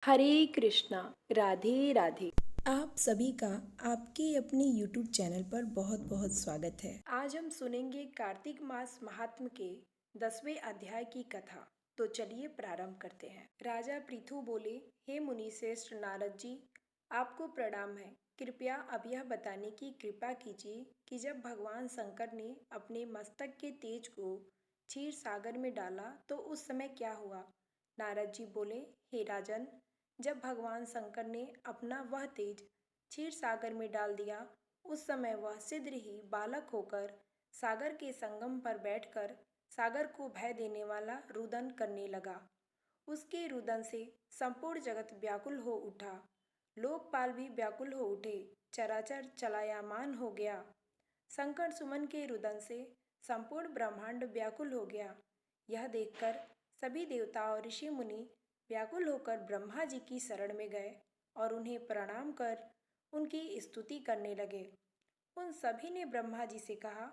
हरे कृष्णा। राधे राधे। आप सभी का आपके अपने YouTube चैनल पर बहुत बहुत स्वागत है। आज हम सुनेंगे कार्तिक मास महात्म के 10वें अध्याय की कथा। तो चलिए प्रारंभ करते हैं। राजा पृथु बोले, हे मुनि श्रेष्ठ नारद जी, आपको प्रणाम है। कृपया अब यह बताने की कृपा कीजिए कि जब भगवान शंकर ने अपने मस्तक के तेज को क्षीर सागर में डाला तो उस समय क्या हुआ। नारद जी बोले, हे राजन, जब भगवान शंकर ने अपना वह तेज क्षीर सागर में डाल दिया, उस समय वह शीघ्र ही बालक होकर सागर के संगम पर बैठकर सागर को भय देने वाला रुदन करने लगा। उसके रुदन से संपूर्ण जगत व्याकुल हो उठा, लोकपाल भी व्याकुल हो उठे, चराचर चलायमान हो गया। शंकर सुमन के रुदन से संपूर्ण ब्रह्मांड व्याकुल हो गया। यह देखकर सभी देवता और ऋषि मुनि व्याकुल होकर ब्रह्मा जी की शरण में गए और उन्हें प्रणाम कर उनकी स्तुति करने लगे। उन सभी ने ब्रह्मा जी से कहा,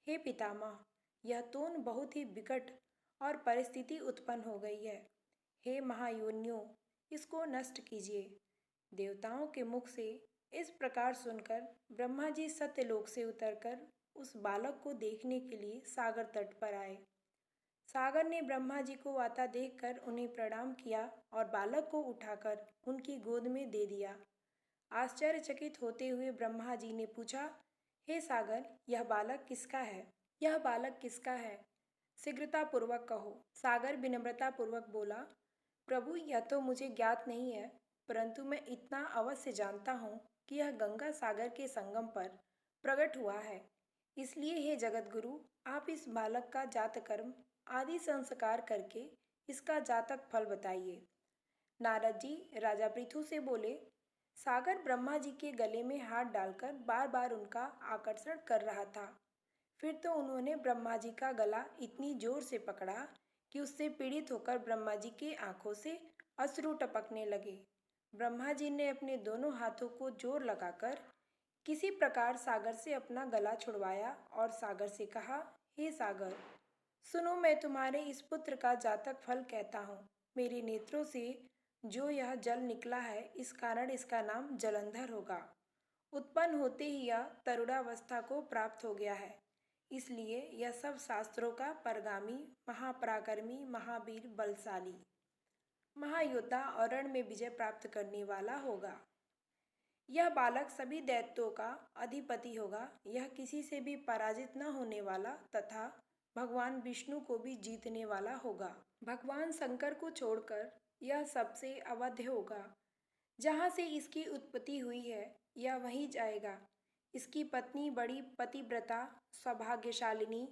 हे पितामह, यह तो बहुत ही विकट और परिस्थिति उत्पन्न हो गई है। हे महायोनियों, इसको नष्ट कीजिए। देवताओं के मुख से इस प्रकार सुनकर ब्रह्मा जी सत्यलोक से उतरकर उस बालक को देखने के लिए सागर तट पर आए। सागर ने ब्रह्मा जी को आता देखकर उन्हें प्रणाम किया और बालक को उठाकर उनकी गोद में दे दिया। आश्चर्यचकित होते हुए ब्रह्मा जी ने पूछा, हे सागर, यह बालक किसका है? यह बालक किसका है? शीघ्रतापूर्वक कहो। सागर विनम्रतापूर्वक बोला, प्रभु, यह तो मुझे ज्ञात नहीं है, परंतु मैं इतना अवश्य जानता हूँ कि यह गंगा सागर के संगम पर प्रकट हुआ है। इसलिए हे जगतगुरु, आप इस बालक का जातकर्म आदि संस्कार करके इसका जातक फल बताइए। नारद जी राजा पृथु से बोले, सागर ब्रह्मा जी के गले में हाथ डालकर बार बार उनका आकर्षण कर रहा था। फिर तो उन्होंने ब्रह्मा जी का गला इतनी जोर से पकड़ा कि उससे पीड़ित होकर ब्रह्मा जी की आंखों से अश्रु टपकने लगे। ब्रह्मा जी ने अपने दोनों हाथों को जोर लगाकर किसी प्रकार सागर से अपना गला छुड़वाया और सागर से कहा, हे सागर, सुनो, मैं तुम्हारे इस पुत्र का जातक फल कहता हूँ। मेरे नेत्रों से जो यह जल निकला है, इस कारण इसका नाम जलंधर होगा। उत्पन्न होते ही यह तरुणावस्था को प्राप्त हो गया है, इसलिए यह सब शास्त्रों का परगामी, महापराक्रमी, महावीर, बलशाली, महायोद्धा और रण में विजय प्राप्त करने वाला होगा। यह बालक सभी दैत्यों का अधिपति होगा। यह किसी से भी पराजित न होने वाला तथा भगवान विष्णु को भी जीतने वाला होगा। भगवान शंकर को छोड़कर यह सबसे अवध्य होगा। जहाँ से इसकी उत्पत्ति हुई है, यह वहीं जाएगा। इसकी पत्नी बड़ी पतिव्रता, सौभाग्यशालिनी,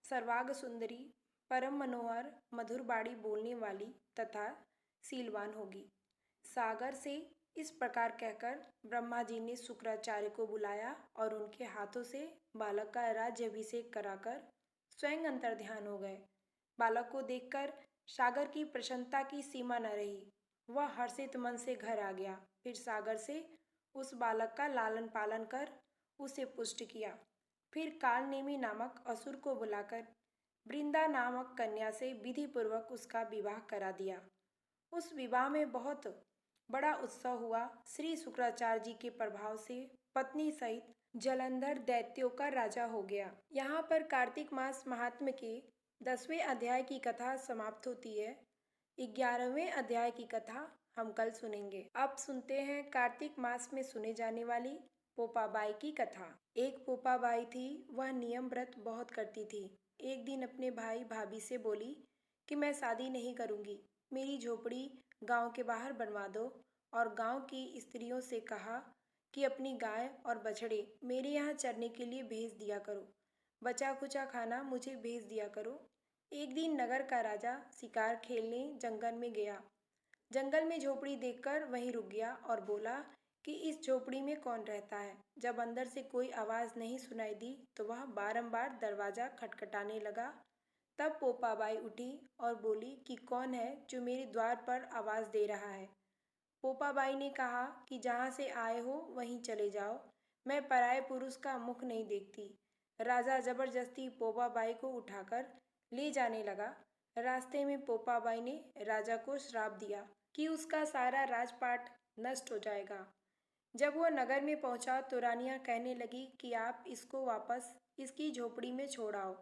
सर्वांग सुंदरी, परम मनोहर, मधुर बाणी बोलने वाली तथा शीलवान होगी। सागर से इस प्रकार कहकर ब्रह्मा जी ने शुक्राचार्य को बुलाया और उनके हाथों से बालक का राज्याभिषेक कराकर स्वयं अंतर्ध्यान हो गए। बालक को देखकर सागर की प्रसन्नता की सीमा न रही। वह हर्षित मन से घर आ गया। फिर सागर से उस बालक का लालन पालन कर उसे पुष्ट किया। फिर कालनेमी नामक असुर को बुलाकर वृंदा नामक कन्या से विधि पूर्वक उसका विवाह करा दिया। उस विवाह में बहुत बड़ा उत्सव हुआ। श्री शुक्राचार्य जी के प्रभाव से पत्नी सहित जलंधर दैत्यों का राजा हो गया। यहाँ पर कार्तिक मास महात्म्य के 10वें अध्याय की कथा समाप्त होती है। 11वें अध्याय की कथा हम कल सुनेंगे। अब सुनते हैं कार्तिक मास में सुने जाने वाली पोपाबाई की कथा। एक पोपाबाई थी, वह नियम व्रत बहुत करती थी। एक दिन अपने भाई भाभी से बोली कि मैं शादी नहीं करूँगी, मेरी झोपड़ी गांव के बाहर बनवा दो, और गांव की स्त्रियों से कहा कि अपनी गाय और बछड़े मेरे यहाँ चरने के लिए भेज दिया करो, बचा खुचा खाना मुझे भेज दिया करो। एक दिन नगर का राजा शिकार खेलने जंगल में गया। जंगल में झोपड़ी देखकर वहीं रुक गया और बोला कि इस झोपड़ी में कौन रहता है। जब अंदर से कोई आवाज़ नहीं सुनाई दी तो वह बारंबार दरवाज़ा खटखटाने लगा। तब पोपाबाई उठी और बोली कि कौन है जो मेरे द्वार पर आवाज़ दे रहा है। पोपाबाई ने कहा कि जहाँ से आए हो वहीं चले जाओ, मैं पराये पुरुष का मुख नहीं देखती। राजा जबरदस्ती पोपाबाई को उठाकर ले जाने लगा। रास्ते में पोपाबाई ने राजा को श्राप दिया कि उसका सारा राजपाट नष्ट हो जाएगा। जब वह नगर में पहुंचा तो रानियां कहने लगी कि आप इसको वापस इसकी झोपड़ी में छोड़ आओ।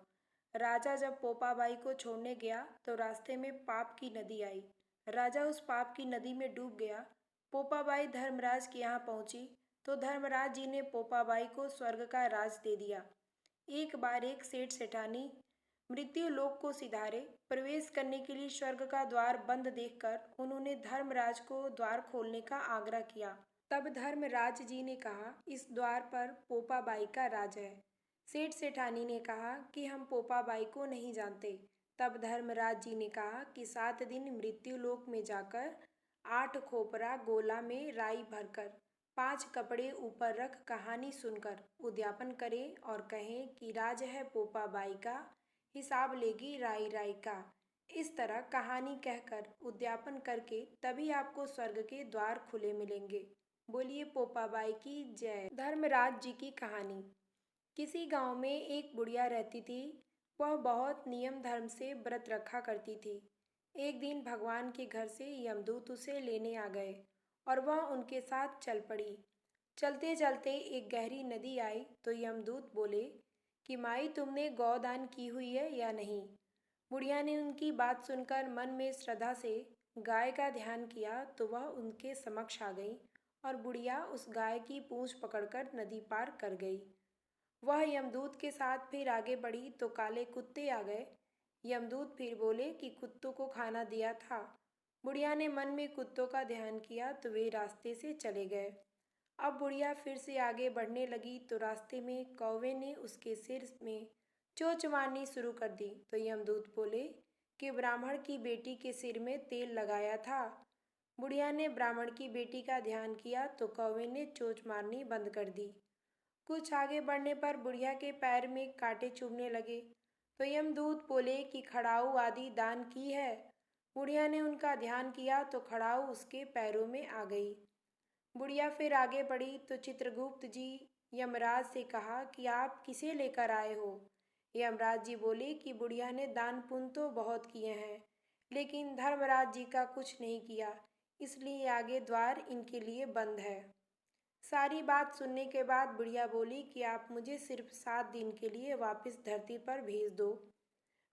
राजा जब पोपाबाई को छोड़ने गया तो रास्ते में पाप की नदी आई। राजा उस पाप की नदी में डूब गया। पोपाबाई धर्मराज के यहाँ पहुंची तो धर्मराज जी ने पोपाबाई को स्वर्ग का राज दे दिया। एक बार एक सेठ सेठानी मृत्यु लोक को सिधारे प्रवेश करने के लिए स्वर्ग का द्वार बंद देखकर उन्होंने धर्मराज को द्वार खोलने का आग्रह किया। तब धर्मराज जी ने कहा, इस द्वार पर पोपाबाई का राज है। सेठ सेठानी ने कहा कि हम पोपाबाई को नहीं जानते। तब धर्मराज जी ने कहा कि 7 दिन मृत्यु लोक में जाकर 8 खोपरा गोला में राई भरकर 5 कपड़े ऊपर रख कहानी सुनकर उद्यापन करें और कहें कि राज है पोपाबाई का, हिसाब लेगी राई राई का। इस तरह कहानी कहकर उद्यापन करके तभी आपको स्वर्ग के द्वार खुले मिलेंगे। बोलिए पोपाबाई की जय। धर्मराज जी की कहानी। किसी गांव में एक बुढ़िया रहती थी। वह बहुत नियम धर्म से व्रत रखा करती थी। एक दिन भगवान के घर से यमदूत उसे लेने आ गए और वह उनके साथ चल पड़ी। चलते चलते एक गहरी नदी आई तो यमदूत बोले कि माई, तुमने गौदान की हुई है या नहीं। बुढ़िया ने उनकी बात सुनकर मन में श्रद्धा से गाय का ध्यान किया तो वह उनके समक्ष आ गई और बुढ़िया उस गाय की पूंछ पकड़कर नदी पार कर गई। वह यमदूत के साथ फिर आगे बढ़ी तो काले कुत्ते आ गए। यमदूत फिर बोले कि कुत्तों को खाना दिया था। बुढ़िया ने मन में कुत्तों का ध्यान किया तो वे रास्ते से चले गए। अब बुढ़िया फिर से आगे बढ़ने लगी तो रास्ते में कौवे ने उसके सिर में चोंच मारनी शुरू कर दी तो यमदूत बोले कि ब्राह्मण की बेटी के सिर में तेल लगाया था। बुढ़िया ने ब्राह्मण की बेटी का ध्यान किया तो कौवे ने चोंच मारनी बंद कर दी। कुछ आगे बढ़ने पर बुढ़िया के पैर में कांटे चुभने लगे तो यमदूत बोले कि खड़ाऊ आदि दान की है। बुढ़िया ने उनका ध्यान किया तो खड़ाऊ उसके पैरों में आ गई। बुढ़िया फिर आगे बढ़ी तो चित्रगुप्त जी यमराज से कहा कि आप किसे लेकर आए हो। यमराज जी बोले कि बुढ़िया ने दान पुण्य तो बहुत किए हैं लेकिन धर्मराज जी का कुछ नहीं किया, इसलिए आगे द्वार इनके लिए बंद है। सारी बात सुनने के बाद बुढ़िया बोली कि आप मुझे सिर्फ 7 दिन के लिए वापस धरती पर भेज दो।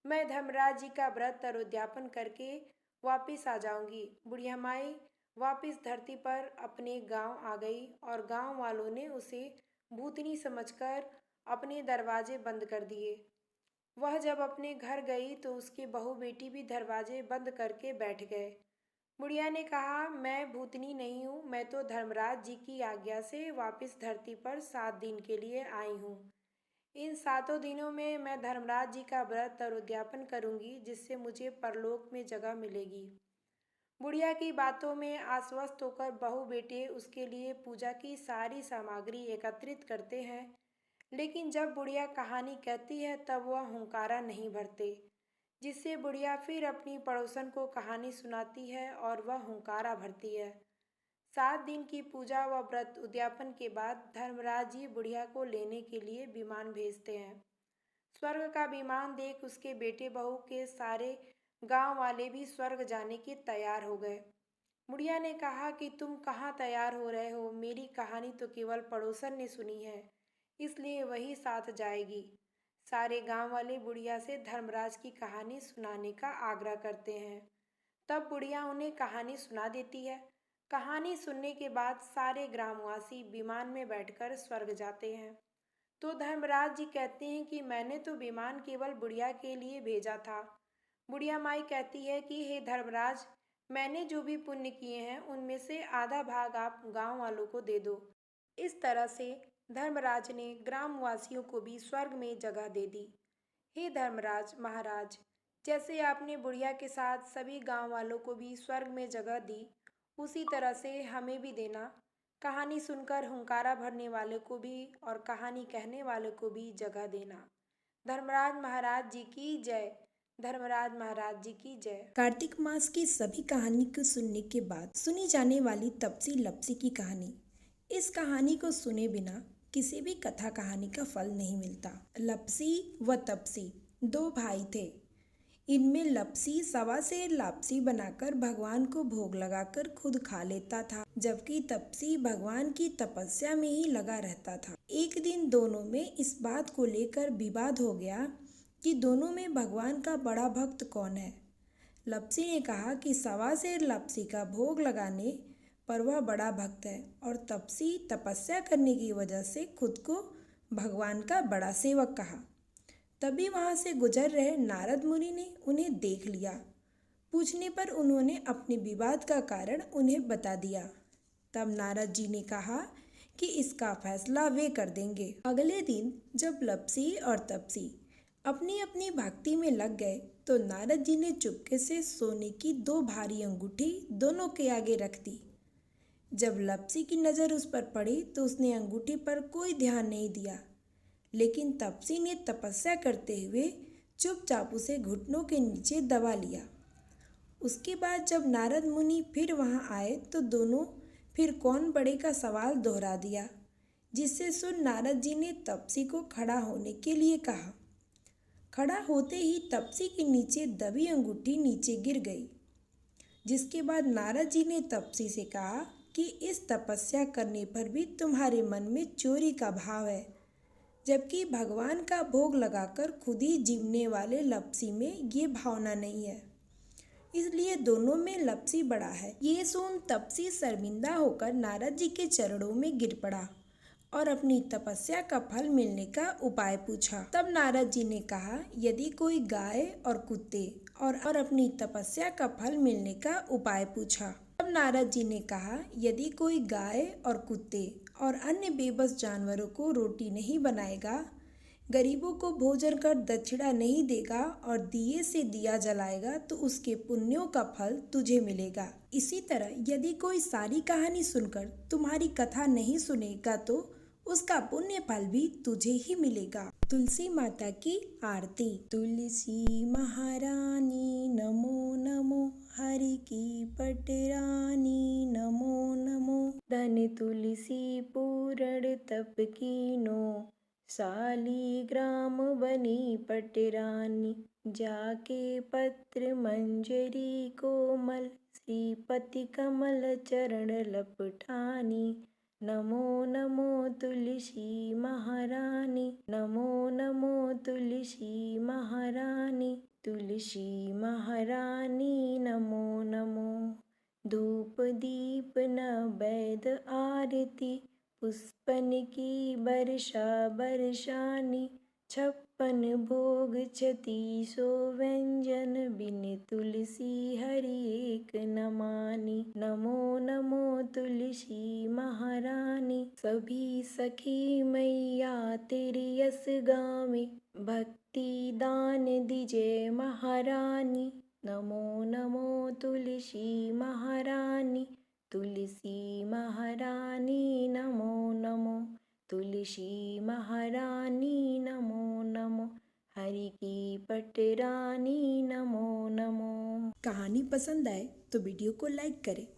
मैं धर्मराज जी का व्रत और उद्यापन करके वापस आ जाऊंगी। बुढ़िया माई वापस धरती पर अपने गांव आ गई और गांव वालों ने उसे भूतनी समझकर अपने दरवाजे बंद कर दिए। वह जब अपने घर गई तो उसके बहू बेटी भी दरवाजे बंद करके बैठ गए। बुढ़िया ने कहा, मैं भूतनी नहीं हूँ, मैं तो धर्मराज जी की आज्ञा से वापस धरती पर 7 दिन के लिए आई हूँ। इन 7 दिनों में मैं धर्मराज जी का व्रत और उद्यापन करूँगी जिससे मुझे परलोक में जगह मिलेगी। बुढ़िया की बातों में आश्वस्त होकर बहू बेटे उसके लिए पूजा की सारी सामग्री एकत्रित करते हैं, लेकिन जब बुढ़िया कहानी कहती है तब वह हुंकारा नहीं भरते, जिससे बुढ़िया फिर अपनी पड़ोसन को कहानी सुनाती है और वह हुंकारा भरती है। 7 दिन की पूजा व व्रत उद्यापन के बाद धर्मराज जी बुढ़िया को लेने के लिए विमान भेजते हैं। स्वर्ग का विमान देख उसके बेटे बहू के सारे गांव वाले भी स्वर्ग जाने के तैयार हो गए। बुढ़िया ने कहा कि तुम कहाँ तैयार हो रहे हो, मेरी कहानी तो केवल पड़ोसन ने सुनी है, इसलिए वही साथ जाएगी। सारे गांव वाले बुढ़िया से धर्मराज की कहानी सुनाने का आग्रह करते हैं। तब बुढ़िया उन्हें कहानी सुना देती है। कहानी सुनने के बाद सारे ग्रामवासी विमान में बैठकर स्वर्ग जाते हैं। तो धर्मराज जी कहते हैं कि मैंने तो विमान केवल बुढ़िया के लिए भेजा था। बुढ़िया माई कहती है कि हे धर्मराज, मैंने जो भी पुण्य किए हैं उनमें से आधा भाग आप गांव वालों को दे दो। इस तरह से धर्मराज ने ग्रामवासियों को भी स्वर्ग में जगह दे दी। हे धर्मराज महाराज, जैसे आपने बुढ़िया के साथ सभी गांव वालों को भी स्वर्ग में जगह दी, उसी तरह से हमें भी देना। कहानी सुनकर हुंकारा भरने वाले को भी और कहानी कहने वाले को भी जगह देना। धर्मराज महाराज जी की जय। धर्मराज महाराज जी की जय। कार्तिक मास की सभी कहानी को सुनने के बाद सुनी जाने वाली तपसी लपसी की कहानी। इस कहानी को सुने बिना किसी भी कथा कहानी का फल नहीं मिलता। लपसी व तपसी 2 भाई थे। इनमें लपसी सवा सेर लापसी बनाकर भगवान को भोग लगाकर खुद खा लेता था, जबकि तपसी भगवान की तपस्या में ही लगा रहता था। एक दिन दोनों में इस बात को लेकर विवाद हो गया कि दोनों में भगवान का बड़ा भक्त कौन है। लपसी ने कहा कि सवा सेर लापसी का भोग लगाने पर वह बड़ा भक्त है और तपसी तपस्या करने की वजह से खुद को भगवान का बड़ा सेवक कहा। तभी वहाँ से गुजर रहे नारद मुनि ने उन्हें देख लिया। पूछने पर उन्होंने अपने विवाद का कारण उन्हें बता दिया। तब नारद जी ने कहा कि इसका फैसला वे कर देंगे। अगले दिन जब लपसी और तपसी अपनी अपनी भक्ति में लग गए तो नारद जी ने चुपके से सोने की 2 भारी अंगूठी दोनों के आगे रख दी। जब लपसी की नज़र उस पर पड़ी तो उसने अंगूठी पर कोई ध्यान नहीं दिया, लेकिन तपसी ने तपस्या करते हुए चुपचाप उसे घुटनों के नीचे दबा लिया। उसके बाद जब नारद मुनि फिर वहां आए तो दोनों फिर कौन बड़े का सवाल दोहरा दिया, जिससे सुन नारद जी ने तपसी को खड़ा होने के लिए कहा। खड़ा होते ही तपसी के नीचे दबी अंगूठी नीचे गिर गई, जिसके बाद नारद जी ने तपसी से कहा कि इस तपस्या करने पर भी तुम्हारे मन में चोरी का भाव है, जबकि भगवान का भोग लगाकर खुद ही जीवने वाले लपसी में ये भावना नहीं है, इसलिए दोनों में लपसी बड़ा है। ये सुन तपसी शर्मिंदा होकर नारद जी के चरणों में गिर पड़ा और अपनी तपस्या का फल मिलने का उपाय पूछा। तब नारद जी ने कहा, यदि कोई गाय और कुत्ते और अपनी तपस्या का फल मिलने का उपाय पूछा। तब नारद जी ने कहा, यदि कोई गाय और कुत्ते और अन्य बेबस जानवरों को रोटी नहीं बनाएगा, गरीबों को भोजन कर दक्षिणा नहीं देगा और दिए से दिया जलाएगा तो उसके पुण्यों का फल तुझे मिलेगा। इसी तरह यदि कोई सारी कहानी सुनकर तुम्हारी कथा नहीं सुनेगा तो उसका पुण्य फल भी तुझे ही मिलेगा। तुलसी माता की आरती। तुलसी महारानी नमो नमो, हरि की पटरानी नमो नमो। धन तुलसी पूरण तप कीनो, शालीग्राम बनी पटरानी। जाके पत्र मंजरी कोमल, श्रीपति कमल चरण लपठानी। नमो नमो तुलसी महारानी, नमो नमो तुलसी महारानी। तुलसी महारानी नमो नमो। धूप दीप नैवेद्य आरती, पुष्पन की वर्षा बरसानी। 56 भोग 3600 व्यंजन, बिन तुलसी हरि एक न मानी। नमो नमो तुलसी महारानी। सभी सखी मैया तेरी यस गावे, भक्ति दान दीजे महारानी। नमो नमो तुलसी महारानी। तुलसी महारानी नमो नमो। तुलसी महारानी नमो नमो। हरि की पटरानी नमो नमो। कहानी पसंद आए तो वीडियो को लाइक करें